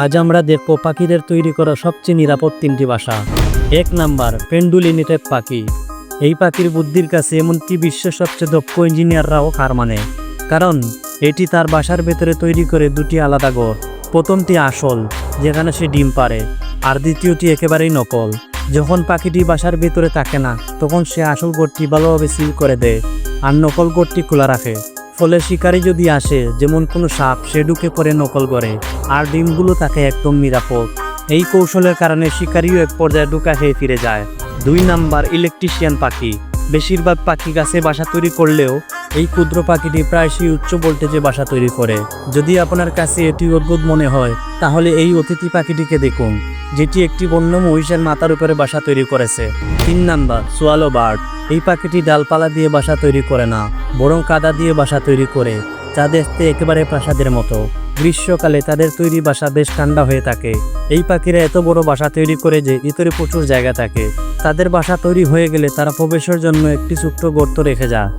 আজ আমরা দেখব পাখিদের তৈরি করা সবচেয়ে নিরাপদ 3টি বাসা। 1 নাম্বার, পেন্ডুলিনি-টাইপ পাখি। এই পাখির বুদ্ধির কাছে এমনকি বিশ্বের সবচেয়ে দক্ষ ইঞ্জিনিয়াররাও হার মানে, কারণ এটি তার বাসার ভেতরে তৈরি করে 2টি আলাদা ঘর। প্রথমটি আসল, যেখানে সে ডিম পারে, আর দ্বিতীয়টি একেবারেই নকল। যখন পাখিটি বাসার ভেতরে থাকে না, তখন সে আসল ঘরটি ভালোভাবে সিল করে দেয় আর নকল ঘরটি খোলা রাখে। ফলে শিকারী যদি আসে, যেমন কোনো সাপ, সে ঢুকে পড়ে নকল করে, আর ডিমগুলো থাকে একদম নিরাপদ। এই কৌশলের কারণে শিকারীও এক পর্যায়ে ঢুকা খেয়ে ফিরে যায়। 2 নাম্বার, ইলেকট্রিশিয়ান পাখি। বেশিরভাগ পাখি গাছে বাসা তৈরি করলেও এই ক্ষুদ্র পাখিটি প্রায়শই উচ্চ ভোল্টেজে বাসা তৈরি করে। যদি আপনার কাছে এটি অদ্ভুত মনে হয়, তাহলে এই অতিথি পাখিটিকে দেখুন, যেটি একটি বন্য মহিষের মাথার উপরে বাসা তৈরি করেছে। 3 নাম্বার, সোয়ালো বার্ড। এই পাখিটি ডালপালা দিয়ে বাসা তৈরি করে না, বরং কাদা দিয়ে বাসা তৈরি করে, যা দেখতে একেবারে প্রাসাদের মতো। গ্রীষ্মকালে তাদের তৈরি বাসা বেশ ঠান্ডা হয়ে থাকে। এই পাখিরা এত বড় বাসা তৈরি করে যে ভিতরে প্রচুর জায়গা থাকে। তাদের বাসা তৈরি হয়ে গেলে তারা প্রবেশের জন্য একটি ছোট্ট গর্ত রেখে যায়।